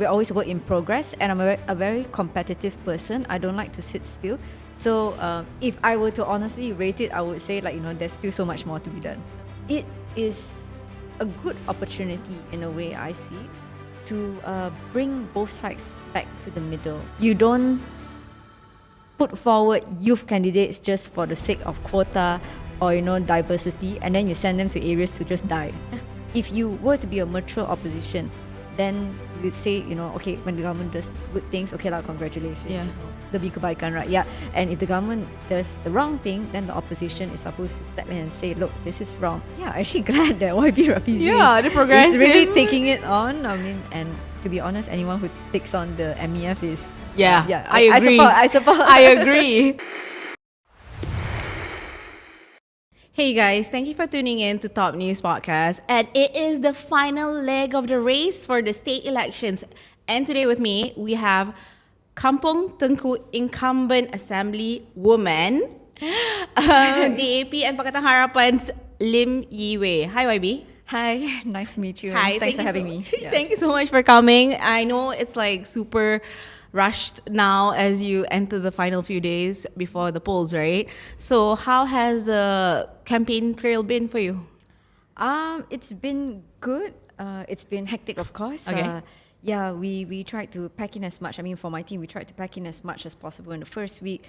we're always a work in progress, and I'm a very competitive person. I don't like to sit still. So if I were to honestly rate it, I would say there's still so much more to be done. It is a good opportunity in a way I see to bring both sides back to the middle. You don't put forward youth candidates just for the sake of quota or diversity, and then you send them to areas to just die. If you were to be a mature opposition, then you would say, okay, when the government does good things, okay lah, congratulations. Yeah. Demi kebaikan, right? Yeah. And if the government does the wrong thing, then the opposition is supposed to step in and say, look, this is wrong. Yeah, I'm actually glad that YB Rafizi is really taking it on. I mean, and to be honest, anyone who takes on the MEF is... Yeah, I agree. I support. I agree. Hey guys, thank you for tuning in to Top News Podcast. And it is the final leg of the race for the state elections. And today with me, we have Kampung Tunku incumbent assembly woman, DAP and Pakatan Harapan's Lim Yi Wei. Hi YB. Hi, nice to meet you. Hi, thanks for having me. Yeah. Thank you so much for coming. I know it's like super rushed now as you enter the final few days before the polls, right? So how has the campaign trail been for you? It's been good. It's been hectic, of course. Okay. We tried to pack in as much. I mean, for my team, we tried to pack in as much as possible in the first week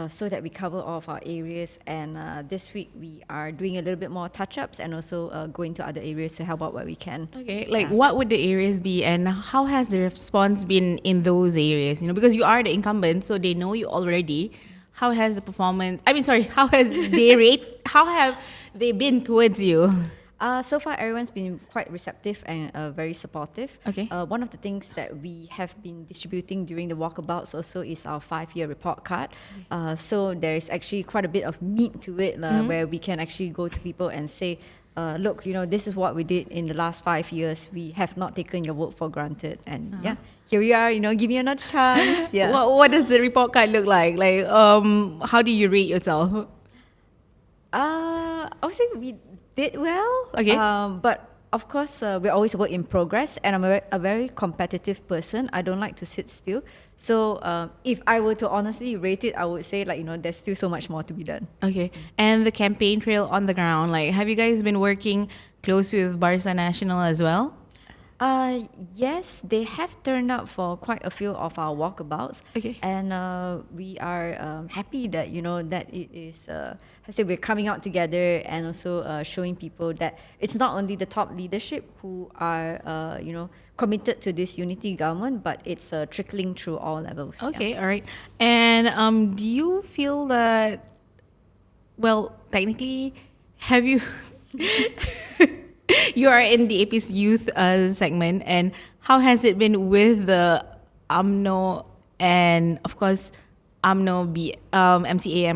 so that we cover all of our areas. And this week, we are doing a little bit more touch-ups and also going to other areas to help out where we can. Okay, what would the areas be and how has the response been in those areas? Because you are the incumbent, so they know you already. How has the performance, how have they been towards you? So far, everyone's been quite receptive and very supportive. Okay. One of the things that we have been distributing during the walkabouts also is our 5-year report card. So there's actually quite a bit of meat to it where we can actually go to people and say, look, this is what we did in the last 5 years. We have not taken your vote for granted. And here we are, give me another chance. Yeah. What does the report card look like? How do you rate yourself? I would say we did well. Okay. But of course, we're always a work in progress, and I'm a very competitive person. I don't like to sit still. So if I were to honestly rate it, I would say there's still so much more to be done. Okay. And the campaign trail on the ground, have you guys been working close with Barca National as well? Yes, they have turned up for quite a few of our walkabouts. Okay. And we are happy that that it is. I say we're coming out together and also showing people that it's not only the top leadership who are committed to this unity government, but it's trickling through all levels. Okay, all right. And do you feel that? Well, technically, have you? You are in the AP's youth segment, and how has it been with the UMNO and of course UMNO MCA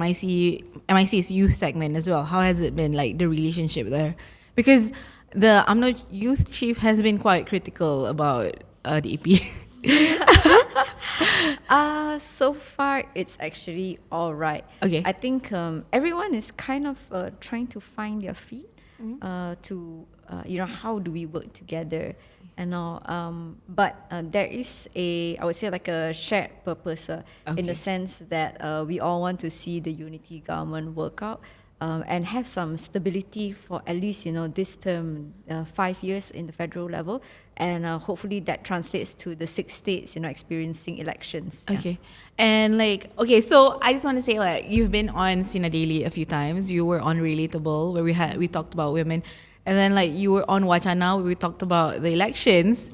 MIC's youth segment as well? How has it been the relationship there? Because the UMNO youth chief has been quite critical about the AP. So far, it's actually all right. Okay. I think everyone is kind of trying to find their feet to how do we work together and all. But there is I would say a shared purpose in the sense that we all want to see the unity government work out and have some stability for at least this term, 5 years in the federal level, and hopefully that translates to the 6 states experiencing elections. Okay. And so I just want to say you've been on Sinar Daily a few times. You were on Relatable where we talked about women. And then you were on Wachana where we talked about the elections.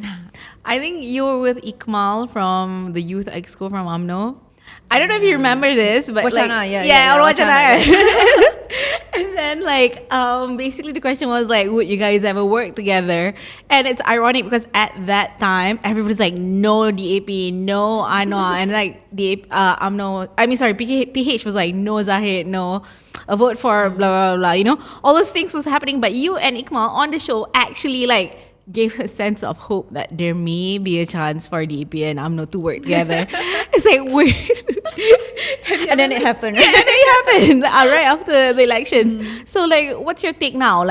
I think you were with Ikmal from the Youth Exco from UMNO. I don't know if you remember this, but Wachana, on Wachana. Wachana. And then basically the question was would you guys ever work together? And it's ironic because at that time everybody's no DAP, no Anwar, and PH was no Zahid, no a vote for blah blah blah. All those things was happening, but you and Ikmal on the show actually gave a sense of hope that there may be a chance for DAP and UMNO to work together. It's weird. And then it happened. Yeah, and then it happened right after the elections. So what's your take now?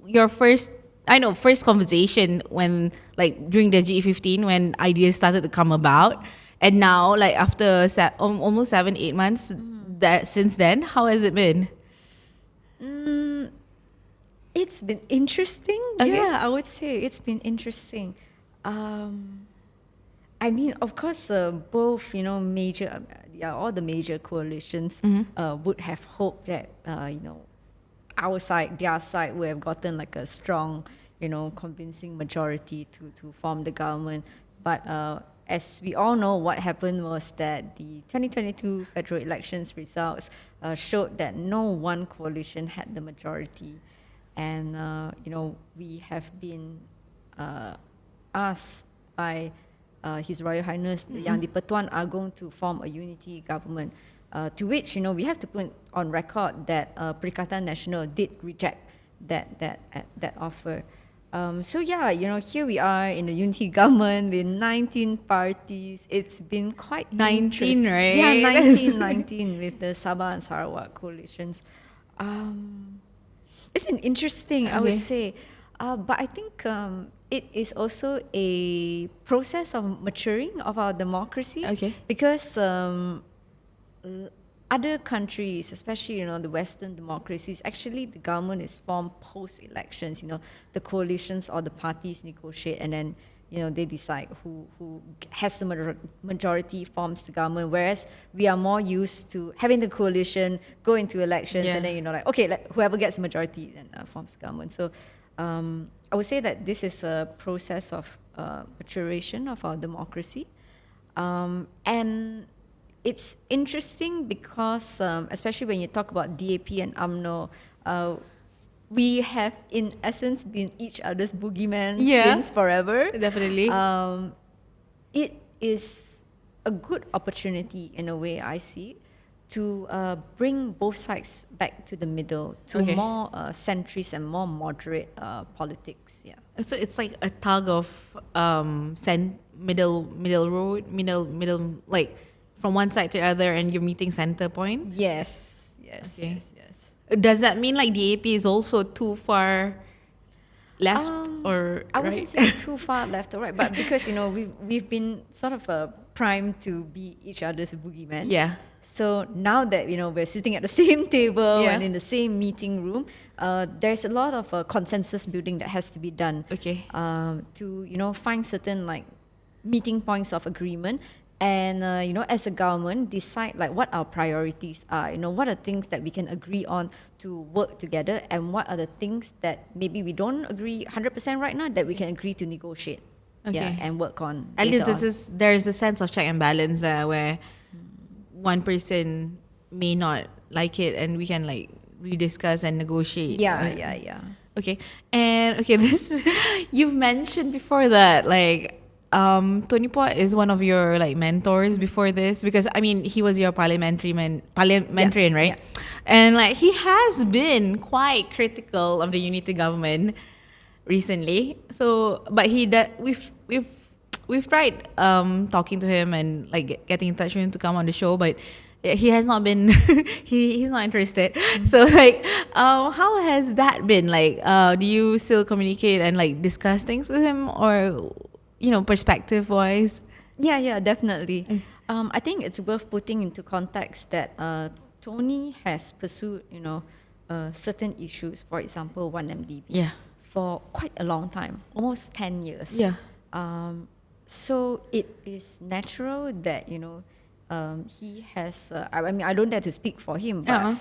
Your first I know first conversation when like during the G15 when ideas started to come about, and now like after almost 7-8 months that since then, how has it been? It's been interesting. Okay. Yeah, I would say it's been interesting. I mean, of course, both major, all the major coalitions would have hoped that our side, their side, would have gotten like a strong, convincing majority to form the government. But as we all know, what happened was that the 2022 federal elections results showed that no one coalition had the majority, and we have been asked by His Royal Highness the Yang di-Pertuan Agong to form a unity government. To which we have to put on record that Perikatan Nasional did reject that offer. So yeah, here we are in a unity government with 19 parties. It's been quite 19, right? Yeah, 19 with the Sabah and Sarawak coalitions. It's been interesting, I would say. But I think it is also a process of maturing of our democracy. Okay. Because other countries, especially the Western democracies, actually the government is formed post-elections. The coalitions or the parties negotiate, and then they decide who has the majority forms the government. Whereas we are more used to having the coalition go into elections, and then whoever gets the majority then forms the government. So I would say that this is a process of maturation of our democracy, and it's interesting because especially when you talk about DAP and UMNO, we have in essence been each other's boogeyman since forever. Definitely. It is a good opportunity in a way I see to bring both sides back to the middle, to more centrist and more moderate politics. Yeah. So it's like a tug of middle road, middle, like from one side to the other, and you're meeting center point. Yes. Okay. Does that mean like the AP is also too far left or I right? wouldn't say too far left or right, but because we've been sort of primed to be each other's boogeyman. Yeah. So now that we're sitting at the same table and in the same meeting room, there's a lot of consensus building that has to be done. Okay. To find certain like meeting points of agreement, and as a government decide like what our priorities are. What are things that we can agree on to work together, and what are the things that maybe we don't agree 100% right now that we can agree to negotiate. Okay. And work on. At least there's a sense of check and balance where one person may not like it, and we can like rediscuss and negotiate. Yeah. Okay. And this you've mentioned before that like Tony Pot is one of your like mentors before this, because I mean he was your parliamentarian, right? Yeah. And like he has been quite critical of the unity government recently. So but we've tried talking to him and like getting in touch with him to come on the show, but he has not been he's not interested. So like how has that been like? Do you still communicate and like discuss things with him, or perspective wise? Yeah, definitely. I think it's worth putting into context that Tony has pursued certain issues, for example 1MDB, for quite a long time, almost 10 years. So it is natural that he has I don't dare to speak for him, but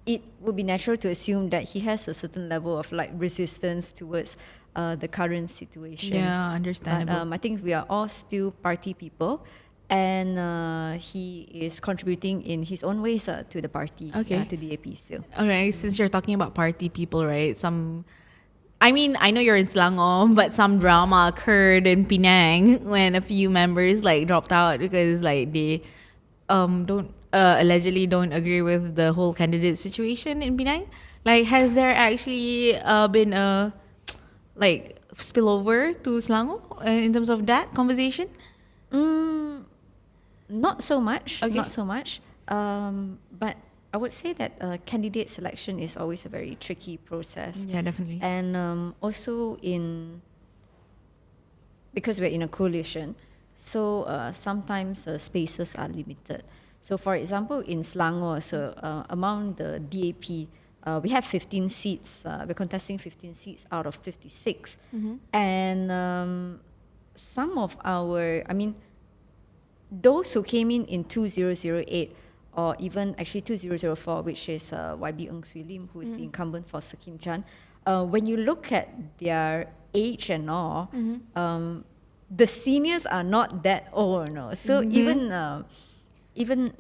it would be natural to assume that he has a certain level of like resistance towards the current situation. Yeah, understandable. But I think we are all still party people, and he is contributing in his own ways to the party, to DAP still. Okay, since you're talking about party people, right? I know you're in Selangor, but some drama occurred in Penang when a few members like dropped out because like they allegedly don't agree with the whole candidate situation in Penang. Like, has there actually been a like spillover to Selangor in terms of that conversation? Not so much. Okay. Not so much. But I would say that candidate selection is always a very tricky process. Yeah, definitely. And also because we're in a coalition, so sometimes spaces are limited. So for example, in Selangor, so among the DAP, we have 15 seats. We're contesting 15 seats out of 56. And some of those who came in 2008, or even actually 2004, which is YB Ng Swee Lim, who is the incumbent for Sekinchan, when you look at their age and all, the seniors are not that old, no. So even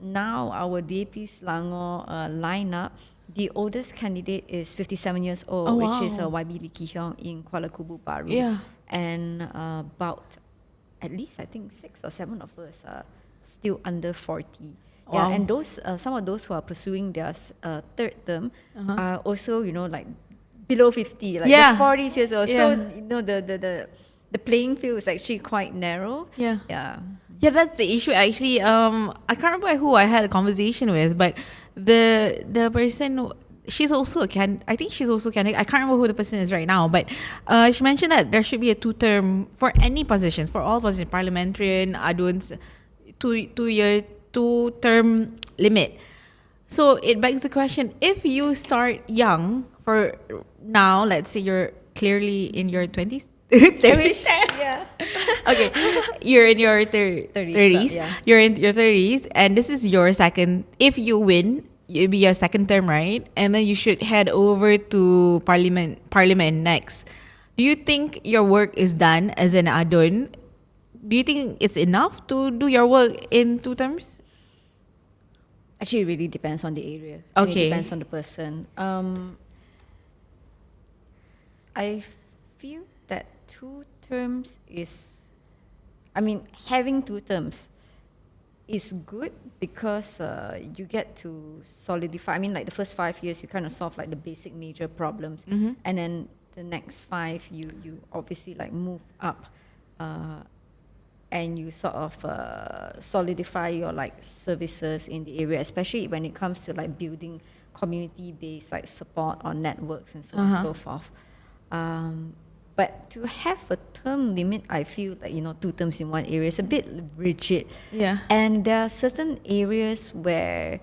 now, our DAP Selangor lineup, the oldest candidate is 57 years old, which is YB Lee Ki Hyong in Kuala Kubu Baru. Yeah. And about at least I think 6 or 7 of us are still under 40. Yeah, and those some of those who are pursuing their third term are also, like below 50, like the 40s years old. So the playing field is actually quite narrow. Yeah. Yeah. Yeah, that's the issue actually. I can't remember who I had a conversation with, but the person, she's also I think she's also a candidate. I can't remember who the person is right now, but she mentioned that there should be a 2-term for any positions, for all positions, parliamentarian, aduns, 2-term limit. So it begs the question, if you start young, for now, let's say you're clearly in your 20s, 30s. Yeah. Okay, you're in your 30s. Yeah. You're in your 30s, and this is your second. If you win, it'll be your second term, right? And then you should head over to Parliament next. Do you think your work is done as an adun? Do you think it's enough to do your work in 2 terms? Actually, it really depends on the area. Okay. It depends on the person. I feel that 2 terms is, having 2 terms is good because you get to solidify. Like the first 5 years, you kind of solve like the basic major problems, and then the next 5, you obviously like move up, and you sort of solidify your like services in the area, especially when it comes to like building community-based like support on networks and so on and so forth. But to have a term limit, I feel like 2 terms in one area is a bit rigid. Yeah. And there are certain areas where,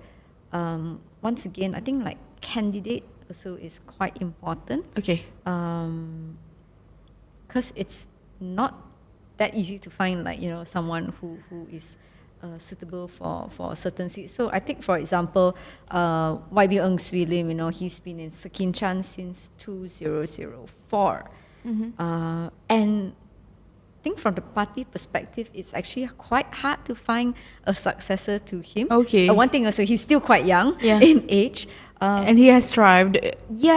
once again, I think like candidate also is quite important. Okay. Because it's not that easy to find like someone who is suitable for certain seats. So I think, for example, YB Ng Swee Lim, he's been in Sekinchan since 2004. And I think from the party perspective, it's actually quite hard to find a successor to him. Okay. One thing also, he's still quite young in age. And he has thrived. He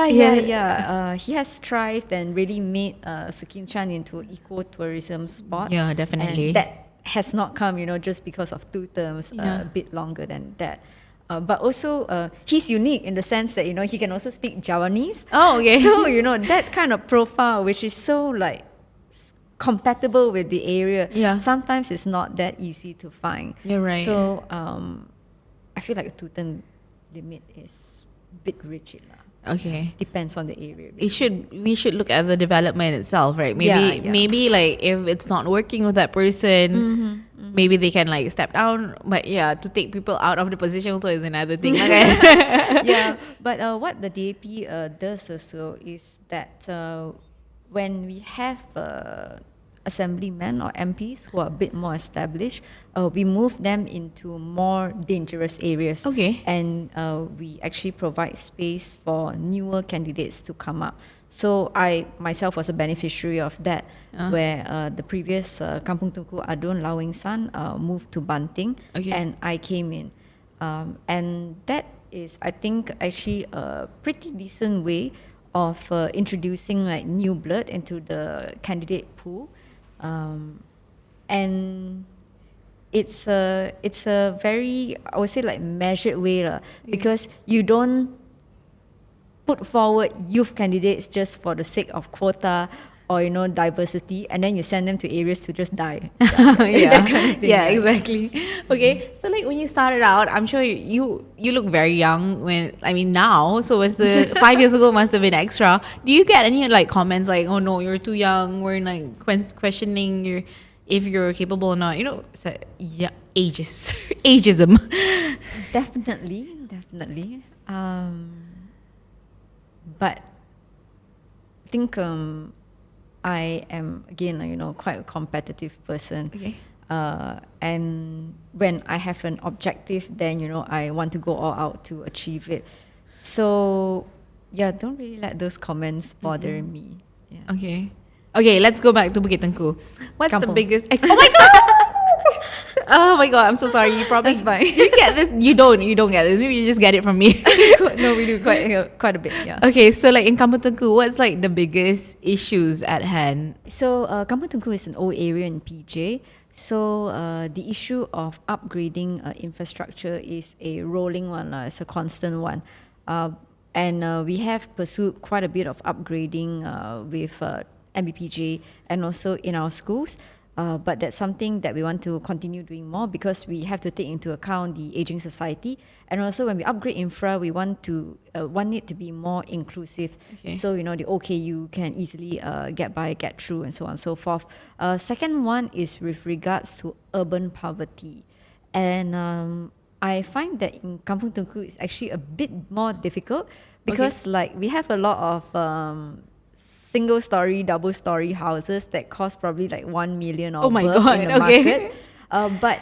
has thrived and really made Sekinchan into an eco-tourism spot. Yeah, definitely. And that has not come, just because of 2 terms, a bit longer than that. But also, he's unique in the sense that, he can also speak Javanese. Oh, okay. So, that kind of profile, which is so like compatible with the area, sometimes it's not that easy to find. You're right. So, I feel like a 2-term limit is a bit rigid. Okay. Depends on the area. We should look at the development itself, right? Maybe like if it's not working with that person, maybe they can like step down. But to take people out of the position also is another thing. Okay. But what the DAP does also is that when we have assemblymen or MPs who are a bit more established, we move them into more dangerous areas. Okay. And we actually provide space for newer candidates to come up. So I myself was a beneficiary of that, where the previous Kampung Tunku Adun Lawing San moved to Banting, and I came in. And that is, I think, actually a pretty decent way of introducing like new blood into the candidate pool. And it's a very, I would say, like measured way, because you don't put forward youth candidates just for the sake of quota or diversity, and then you send them to areas to just die. Yeah, That kind of thing, yeah, right? exactly. Okay, so like when you started out, I'm sure you look very young now. So it's the 5 years ago must have been extra. Do you get any like comments like, "Oh no, you're too young"? We're like questioning if you're capable or not. So, yeah, ageism. Definitely. But I think I am again, quite a competitive person. Okay. And when I have an objective, then I want to go all out to achieve it. So yeah, don't really let those comments bother me. Yeah. Okay, let's go back to Bukit Tengku. What's the Kampung. biggest? Oh my god! Oh my god! I'm so sorry. You probably That's fine. you get this. You don't get this. Maybe you just get it from me. No, we do quite a bit. Yeah. Okay, so like in Kampung Tengku, what's like the biggest issues at hand? So Kampung Tunku is an old area in PJ. So the issue of upgrading infrastructure is a rolling one. It's a constant one. And we have pursued quite a bit of upgrading with MBPJ and also in our schools. But that's something that we want to continue doing more because we have to take into account the aging society, and also when we upgrade infra, we want it to be more inclusive. Okay. So the OKU can easily get through, and so on and so forth. Second one is with regards to urban poverty, and I find that in Kampung Tunku it's actually a bit more difficult because like we have a lot of single story, double story houses that cost probably like 1 million or above in the market. But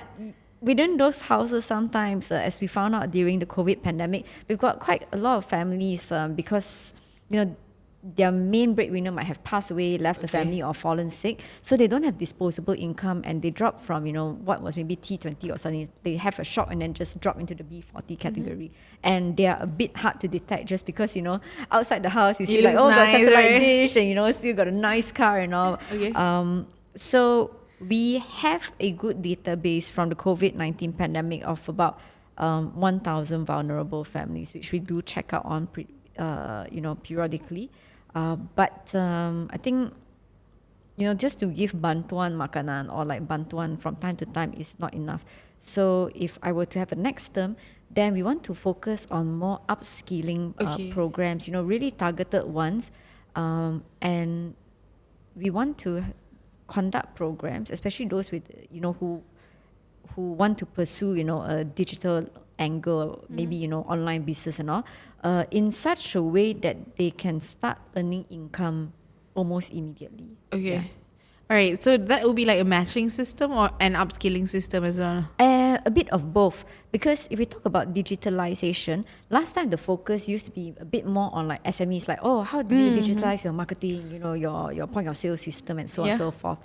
within those houses, sometimes, as we found out during the COVID pandemic, we've got quite a lot of families because their main breadwinner might have passed away, left the family, or fallen sick, so they don't have disposable income, and they drop from what was maybe T20 or something. They have a shock and then just drop into the B40 category, and they are a bit hard to detect just because outside the house you see like, looks got nice, satellite right? dish, and still got a nice car and all. So we have a good database from the COVID-19 pandemic of about 1,000 vulnerable families, which we do check out on periodically. But I think just to give bantuan makanan or like bantuan from time to time is not enough. So if I were to have a next term, then we want to focus on more upskilling programs, really targeted ones, and we want to conduct programs, especially those with who want to pursue a digital angle, maybe online business and all, in such a way that they can start earning income almost immediately. Okay. All right, so that would be like a matching system or an upskilling system as well? A bit of both, because if we talk about digitalization, last time the focus used to be a bit more on like SMEs, like, how do you digitalize your marketing, your point of sale system and so on and so forth.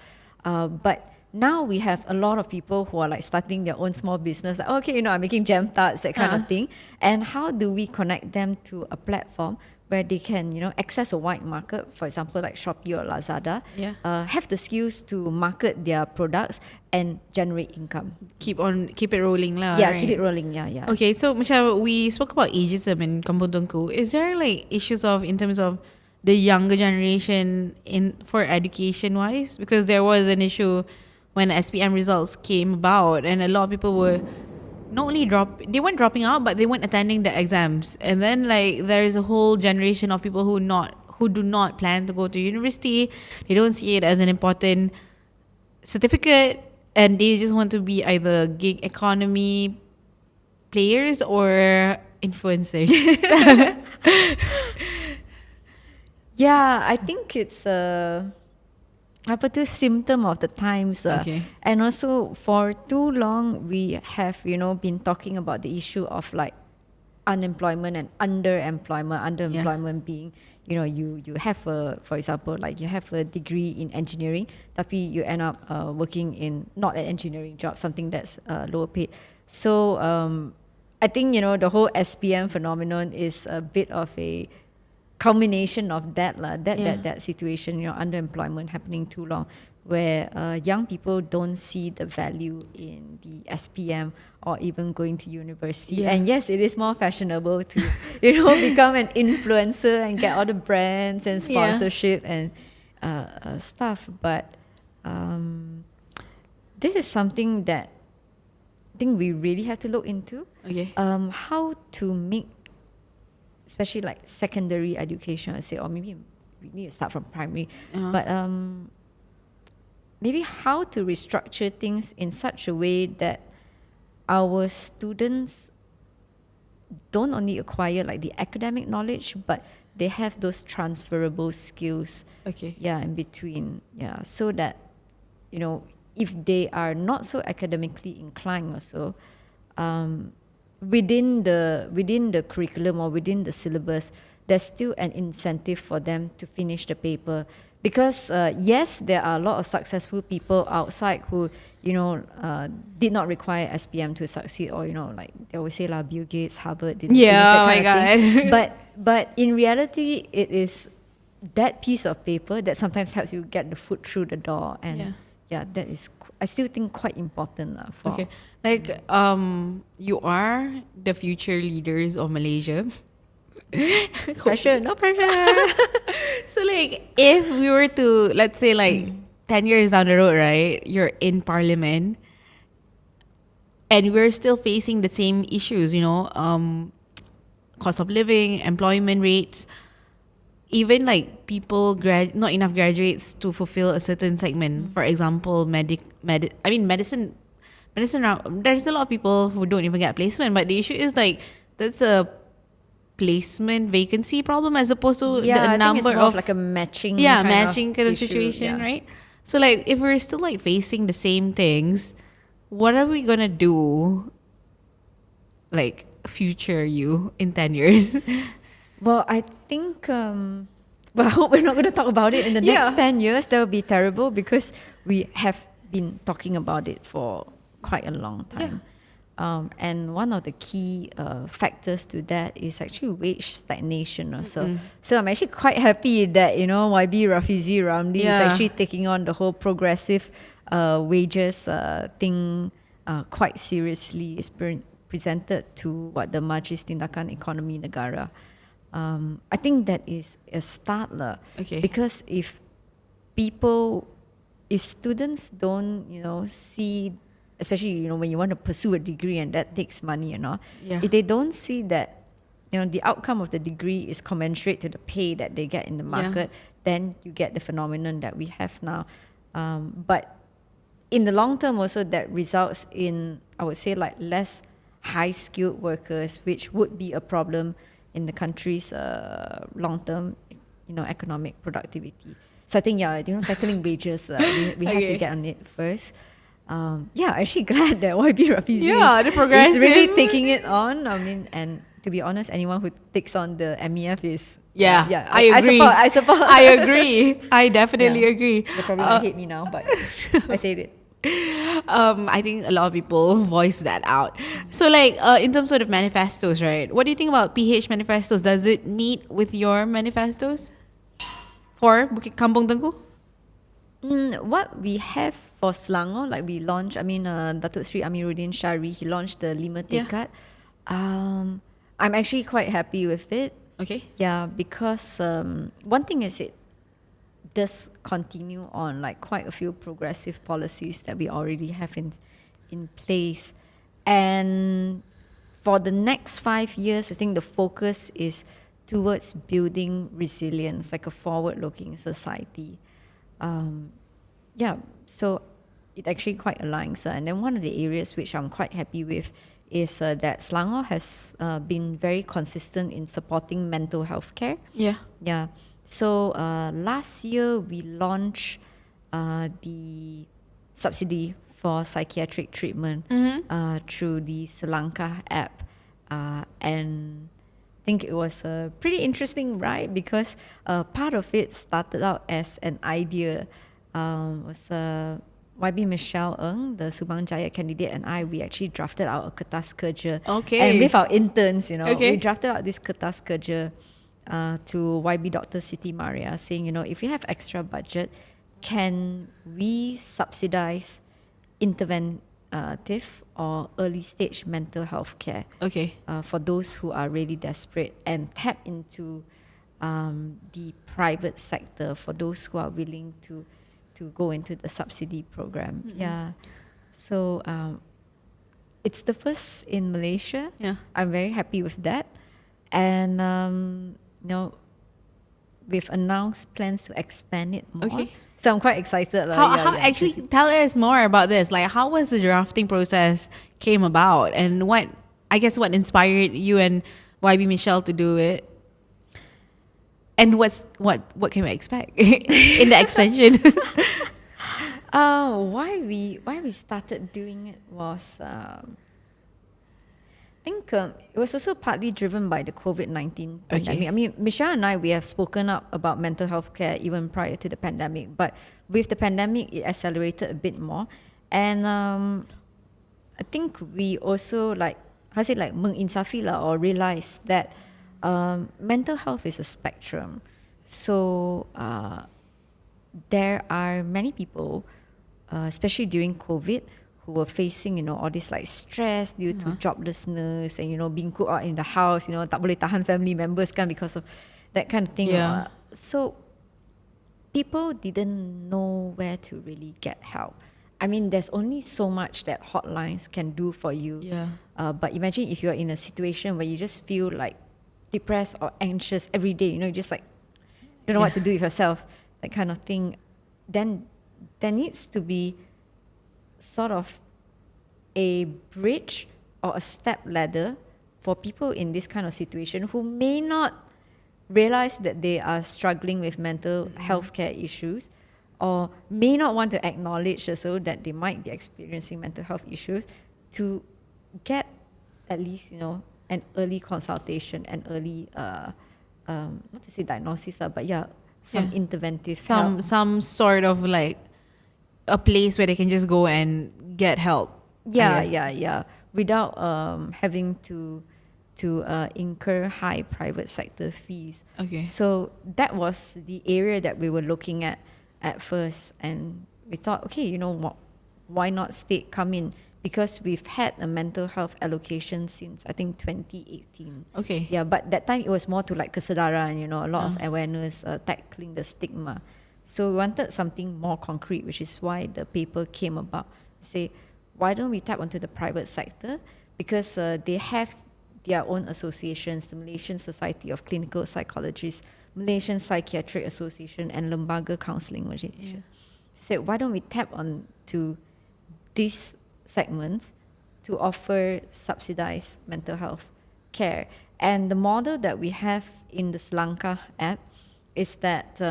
But now we have a lot of people who are like starting their own small business, like, I'm making jam tarts, that kind of thing. And how do we connect them to a platform where they can, access a wide market, for example, like Shopee or Lazada, have the skills to market their products and generate income. Keep it rolling lah. Yeah, right? keep it rolling. Yeah. Okay, so Michelle, we spoke about ageism in Kampung Tunku. Is there like issues in terms of the younger generation for education wise? Because there was an issue when SPM results came about, and a lot of people were not only they weren't dropping out, but they weren't attending the exams. And then like there is a whole generation of people who do not plan to go to university. They don't see it as an important certificate, and they just want to be either gig economy players or influencers. Yeah, I think it's a symptom of the times. And also for too long we have been talking about the issue of like unemployment and underemployment being you have for example, like you have a degree in engineering tapi you end up working in not an engineering job, something that's lower paid. So I think the whole SPM phenomenon is a bit of a culmination of that situation, underemployment happening too long, where young people don't see the value in the SPM or even going to university. And yes, it is more fashionable to become an influencer and get all the brands and sponsorship and stuff. But this is something that I think we really have to look into. Okay. How to make, especially like secondary education, I say, or maybe we need to start from primary. But maybe how to restructure things in such a way that our students don't only acquire like the academic knowledge, but they have those transferable skills. Okay. Yeah, in between. Yeah, so that, you know, if they are not so academically inclined also, within the curriculum or within the syllabus, there's still an incentive for them to finish the paper. Because yes, there are a lot of successful people outside who, you know, did not require SPM to succeed, or, you know, like they always say, like Bill Gates, Harvard didn't finish that kind of thing. But in reality, it is that piece of paper that sometimes helps you get the foot through the door, and that is I still think quite important for. Okay, like you are the future leaders of Malaysia. Pressure, no pressure. So like, if we were to, let's say like 10 years down the road, right, you're in parliament and we're still facing the same issues, you know, cost of living, employment rates, even like people not enough graduates to fulfill a certain segment. For example, medicine. There's a lot of people who don't even get placement, but the issue is like that's a placement vacancy problem as opposed to the I number think it's more of like a matching kind of issue, situation, right? So like, if we're still like facing the same things, what are we gonna do, like future you in 10 years? Well, I think I hope we're not going to talk about it in the next 10 years. That would be terrible, because we have been talking about it for quite a long time. And one of the key factors to that is actually wage stagnation also. So I'm actually quite happy that, you know, YB Rafizi Ramli is actually taking on the whole progressive wages thing quite seriously. It's presented to the Majlis Tindakan Ekonomi Negara. I think that is a start because if students don't, you know, see, especially, you know, when you want to pursue a degree and that takes money, you know, if they don't see that, you know, the outcome of the degree is commensurate to the pay that they get in the market, then you get the phenomenon that we have now. But in the long term also, that results in, I would say, like less high skilled workers, which would be a problem in the country's long-term, you know, economic productivity. So I think, you know, tackling wages, we have to get on it first. Actually glad that YB Rafizi is really taking it on. I mean, and to be honest, anyone who takes on the MEF is... I agree. I support. I agree. I definitely agree. They probably gonna hate me now, but I said it. I think a lot of people voice that out. So like, in terms of the manifestos, right? What do you think about PH manifestos? Does it meet with your manifestos for Bukit Kampung Tunku? What we have for Selangor, like we launched, Datuk Sri Amiruddin Shari, he launched the 5 Tekad. I'm actually quite happy with it. Okay. Yeah, because one thing is it does continue on like quite a few progressive policies that we already have in place. And for the next 5 years, I think the focus is towards building resilience, like a forward-looking society. So it actually quite aligns. And then one of the areas which I'm quite happy with is that Selangor has been very consistent in supporting mental health care. Yeah. So last year we launched the subsidy for psychiatric treatment through the Selangor app. And I think it was a pretty interesting ride, because part of it started out as an idea. Was YB Michelle Ng, the Subang Jaya candidate, and we actually drafted out a kertas kerja. And with our interns, you know, we drafted out this kertas kerja to YB Dr. Siti Maria, saying, you know, if you have extra budget, can we subsidize interventive or early stage mental health care for those who are really desperate, and tap into the private sector for those who are willing to go into the subsidy program. Yeah. So it's the first in Malaysia. Yeah. I'm very happy with that. And, we've announced plans to expand it more. Okay. So I'm quite excited. How actually tell us more about this? Like, how was the drafting process came about, and what inspired you and YB Michelle to do it? And what can we expect in the expansion? Why we started doing it was I think it was also partly driven by the COVID-19 pandemic. Okay. I mean, Michelle and I, we have spoken up about mental health care even prior to the pandemic. But with the pandemic, it accelerated a bit more. And I think we also menginsafi lah, or realize that mental health is a spectrum. So there are many people, especially during COVID, who were facing, all this like stress due to joblessness and, being cooped out in the house, tak boleh tahan family members kan because of that kind of thing. Yeah. So people didn't know where to really get help. I mean, there's only so much that hotlines can do for you. Yeah. But imagine if you're in a situation where you just feel like depressed or anxious every day, you just like don't know what to do with yourself, that kind of thing. Then there needs to be sort of a bridge or a step ladder for people in this kind of situation who may not realize that they are struggling with mental health care issues, or may not want to acknowledge also that they might be experiencing mental health issues, to get at least an early consultation and early not to say diagnosis but some interventive help. Some sort of like a place where they can just go and get help. Yeah. Without having to incur high private sector fees. Okay. So that was the area that we were looking at first, and we thought, okay, you know what, why not state come in? Because we've had a mental health allocation since I think 2018. Okay. Yeah, but that time it was more to like kesedaran, a lot of awareness, tackling the stigma. So we wanted something more concrete, which is why the paper came about. Say, why don't we tap onto the private sector? Because they have their own associations, the Malaysian Society of Clinical Psychologists, Malaysian Psychiatric Association, and Lembaga Counselling. So why don't we tap on to these segments to offer subsidized mental health care? And the model that we have in the Selangor app is that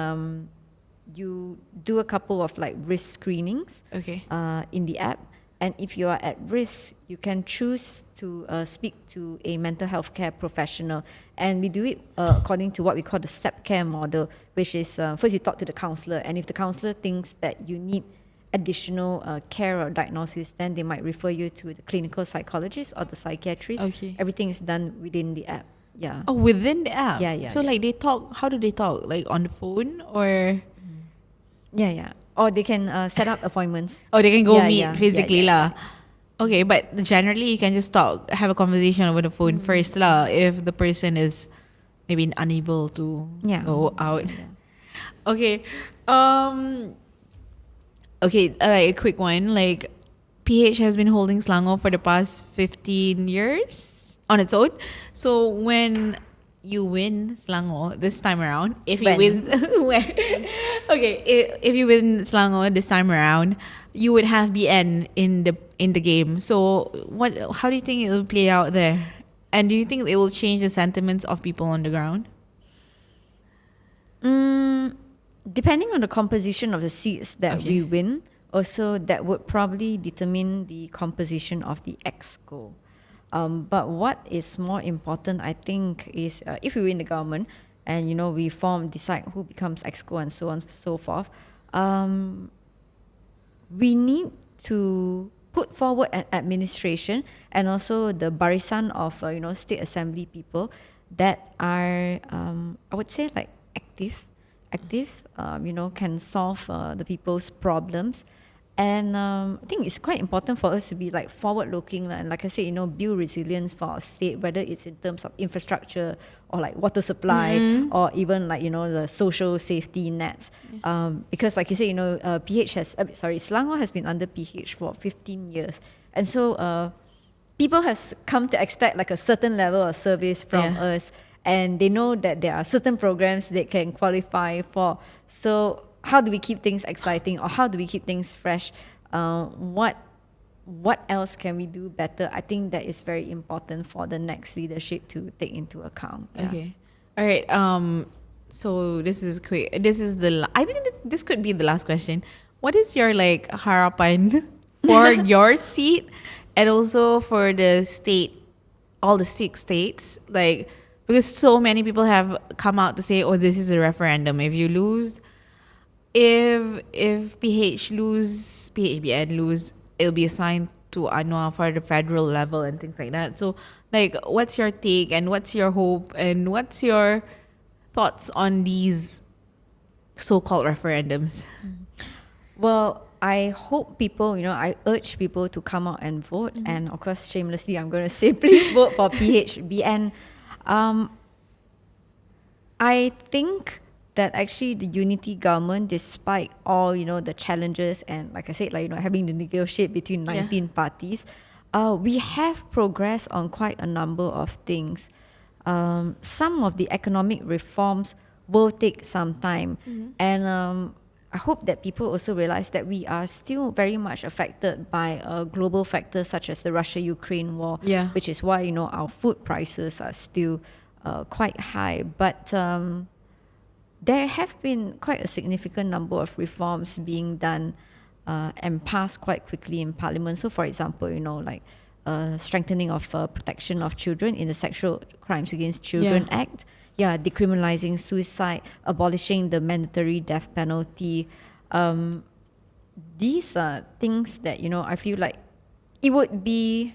you do a couple of like risk screenings in the app. And if you are at risk, you can choose to speak to a mental health care professional. And we do it according to what we call the Stepcare model, which is first you talk to the counsellor. And if the counsellor thinks that you need additional care or diagnosis, then they might refer you to the clinical psychologist or the psychiatrist. Okay. Everything is done within the app. Yeah. Oh, within the app? Yeah. So like they talk, how do they talk? Like on the phone or? Yeah. Or they can set up appointments. Oh, they can go meet physically lah. Yeah. Okay, but generally you can just talk, have a conversation over the phone first lah, if the person is maybe unable to go out. Yeah. Okay. Okay, a quick one. Like, PH has been holding Selangor for the past 15 years on its own. So when you win Selangor this time around, if you win Selangor this time around, you would have BN in the game. So how do you think it will play out there? And do you think it will change the sentiments of people on the ground? Depending on the composition of the seats that we win, also that would probably determine the composition of the EXCO. But what is more important, I think, is if we win the government and we decide who becomes EXCO and so on and so forth, we need to put forward an administration and also the barisan of state assembly people that are I would say like active, can solve the people's problems, And I think it's quite important for us to be like forward-looking and like I said, build resilience for our state, whether it's in terms of infrastructure or like water supply or even like the social safety nets. Because like you say, Selangor has been under PH for 15 years, and so people have come to expect like a certain level of service from us, and they know that there are certain programs they can qualify for. So how do we keep things exciting, or how do we keep things fresh? What else can we do better? I think that is very important for the next leadership to take into account. Okay. All right. So this is quick. I think this could be the last question. What is your like harapan for your seat, and also for the state, all the 6 states? Like, because so many people have come out to say, "Oh, this is a referendum. If you lose, if PHBN lose, it'll be assigned to Anwar for the federal level and things like that." So, like, what's your take, and what's your hope, and what's your thoughts on these so-called referendums? Well, I hope people, I urge people to come out and vote. And of course, shamelessly, I'm going to say, please vote for PHBN. I think that actually the unity government, despite all, the challenges and like I said, like, having to negotiate between 19 parties, we have progressed on quite a number of things. Some of the economic reforms will take some time. And I hope that people also realize that we are still very much affected by global factors such as the Russia-Ukraine war, which is why, our food prices are still quite high. But there have been quite a significant number of reforms being done and passed quite quickly in Parliament. So, for example, like strengthening of protection of children in the Sexual Crimes Against Children Act, decriminalizing suicide, abolishing the mandatory death penalty. These are things that, I feel like it would be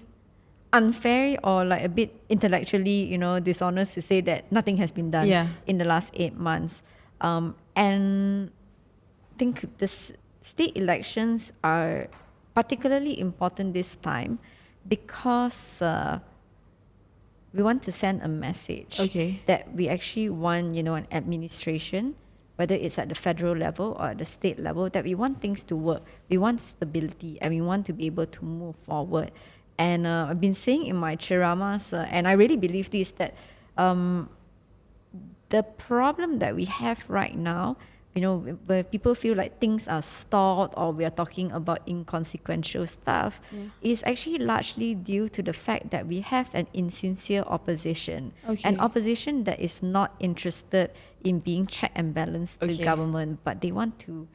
unfair or like a bit intellectually, dishonest to say that nothing has been done in the last 8 months. And I think the state elections are particularly important this time because we want to send a message that we actually want, an administration, whether it's at the federal level or at the state level, that we want things to work. We want stability and we want to be able to move forward. And I've been saying in my chiramas, and I really believe this, that the problem that we have right now, where people feel like things are stalled or we are talking about inconsequential stuff, is actually largely due to the fact that we have an insincere opposition. An opposition that is not interested in being check and balance to the government, but they want to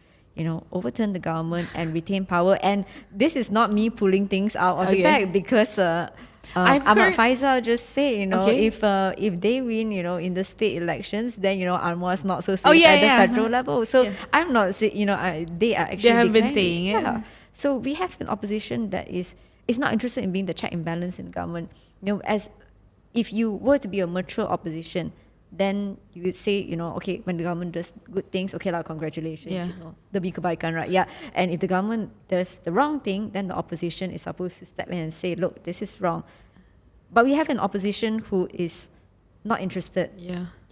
overturn the government and retain power. And this is not me pulling things out of the bag, because Ahmad Faisal just said, if they win, in the state elections, then, Anwar's not so safe at the federal level. So I'm not saying, they are actually they have been saying it. So we have an opposition that is not interested in being the check and balance in the government. As if you were to be a mature opposition, then you would say, okay, when the government does good things, okay, congratulations, demi kebaikan, right? And if the government does the wrong thing, then the opposition is supposed to step in and say, look, this is wrong. But we have an opposition who is not interested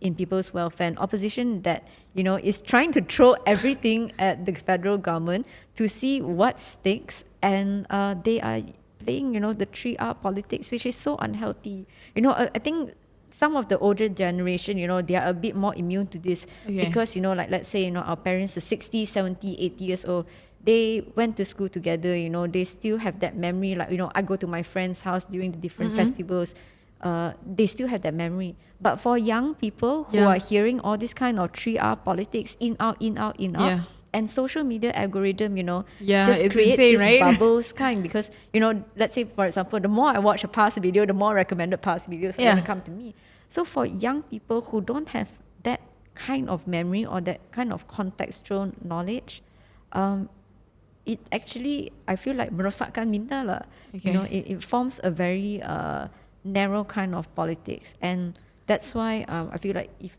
in people's welfare, an opposition that, is trying to throw everything at the federal government to see what sticks, and they are playing, the 3R politics, which is so unhealthy. I think some of the older generation, they are a bit more immune to this because, let's say, our parents are 60, 70, 80 years old. They went to school together, they still have that memory. Like, I go to my friend's house during the different festivals. They still have that memory. But for young people who are hearing all this kind of 3R politics, in, out, and social media algorithm, just creates insane, this right? bubbles kind, because, let's say, for example, the more I watch a past video, the more recommended past videos are going to come to me. So for young people who don't have that kind of memory or that kind of contextual knowledge, it actually, I feel like merosakkan minda lah. It forms a very narrow kind of politics, and that's why I feel like if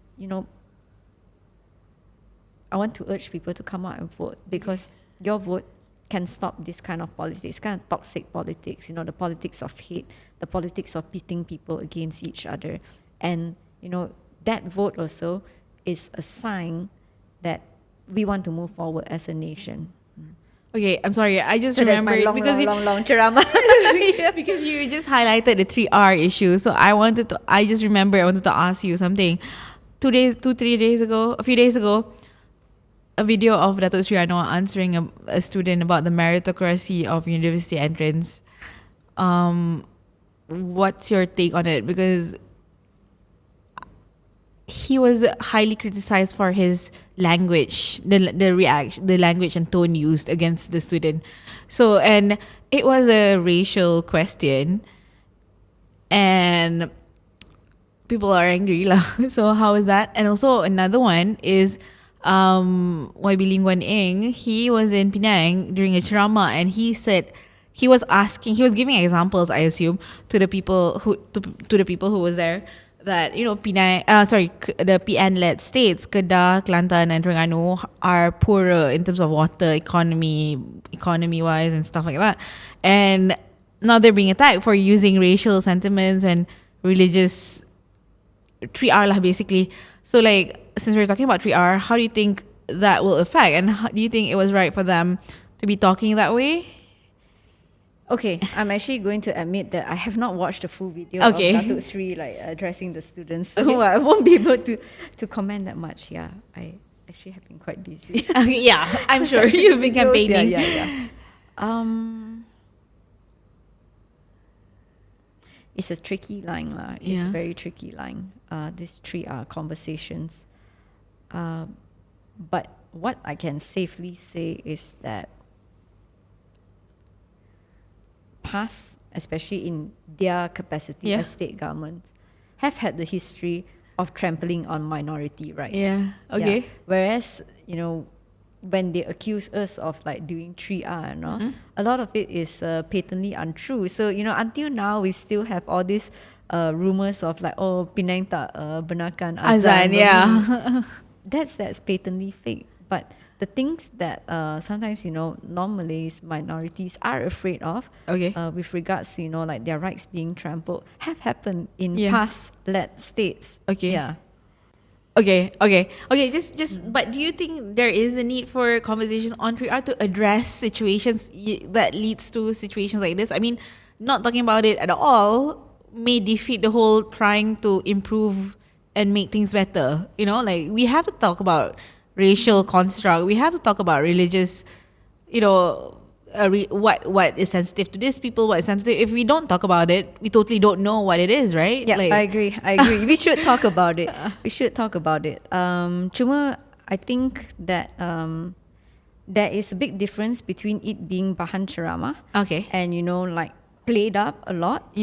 I want to urge people to come out and vote, because your vote can stop this kind of politics, kind of toxic politics, you know, the politics of hate, the politics of pitting people against each other. And, you know, that vote also is a sign that we want to move forward as a nation. Okay, I'm sorry. I just So that's remembered my because long ceramah. because you just highlighted the 3R issue. So I just remember I wanted to ask you something. A few days ago, a video of Datuk Sri Anwar answering a student about the meritocracy of university entrance. What's your take on it? Because he was highly criticized for his language, the language and tone used against the student. So, and it was a racial question, and people are angry lah. So how is that? And also another one is YB Lim Guan Eng. He was in Penang during a ceramah, and he said he was giving examples, I assume, to the people who was there, that, you know, the PN-led states, Kedah, Kelantan, and Terengganu, are poorer in terms of water, economy-wise, and stuff like that. And now they're being attacked for using racial sentiments and religious 3R lah, basically. So, like, since we're talking about 3R, how do you think that will affect? And how do you think it was right for them to be talking that way? Okay, I'm actually going to admit that I have not watched the full video of Datuk Sri like addressing the students, so I won't be able to comment that much. Yeah, I actually have been quite busy. Yeah, I'm sure you've been campaigning. Yeah. It's a tricky line lah. It's a very tricky line. These 3R conversations. But what I can safely say is that past, especially in their capacity as state government, have had the history of trampling on minority rights. Okay. Yeah. Whereas, you know, when they accuse us of like doing 3R, no, a lot of it is patently untrue. So, you know, until now we still have all these rumors of like, oh, Penang tak benarkan azan. That's patently fake. But the things that sometimes, you know, non-Malays, minorities are afraid of, with regards to, you know, like their rights being trampled, have happened in past-led states. Okay. But do you think there is a need for conversations on 3R to address situations that leads to situations like this? I mean, not talking about it at all may defeat the whole trying to improve and make things better. You know, like we have to talk about racial construct. We have to talk about religious, you know, what is sensitive to this people, what is sensitive. If we don't talk about it, we totally don't know what it is, right? Yeah, like, I agree. We should talk about it. Cuma I think that there is a big difference between it being bahan ceramah and, you know, like played up a lot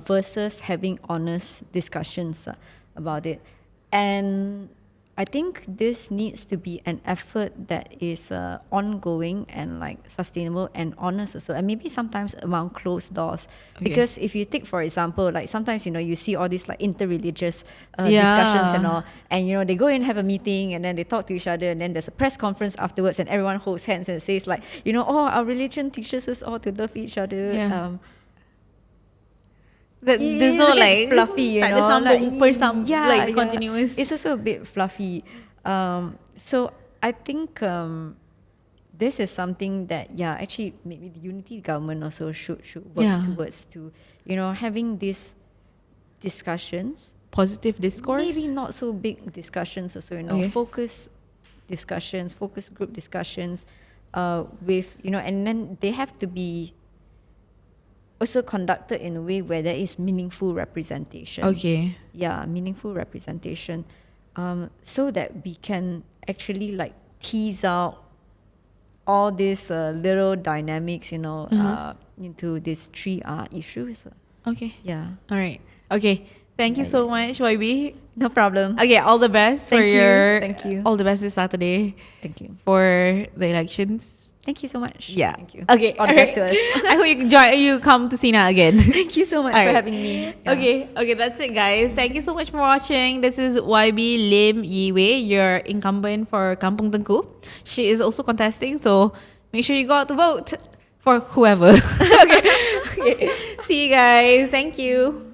versus having honest discussions about it. And I think this needs to be an effort that is ongoing and like sustainable and honest also, and maybe sometimes among closed doors. Because if you take, for example, like sometimes, you know, you see all these like interreligious discussions and all, and, you know, they go and have a meeting and then they talk to each other, and then there's a press conference afterwards and everyone holds hands and says like, you know, oh, our religion teaches us all to love each other. There's no like fluffy, you know, like continuous. It's also a bit fluffy. So I think this is something that actually maybe the unity government also should work towards, to, you know, having these discussions, positive discourse, maybe not so big discussions also, you know, focus group discussions with, you know, and then they have to be also conducted in a way where there is meaningful representation. Meaningful representation, so that we can actually like tease out all these little dynamics, you know, into these 3R issues. All right. Thank you so much, YB. No problem. All the best Thank you. All the best this Saturday. Thank you For the elections. Thank you so much. Thank you. All the best to us. I hope you come to Sinar again. Thank you so much for having me. That's it, guys. Thank you so much for watching. This is YB Lim Yi Wei, your incumbent for Kampung Tunku. She is also contesting, so make sure you go out to vote for whoever. Okay. See you guys. Thank you.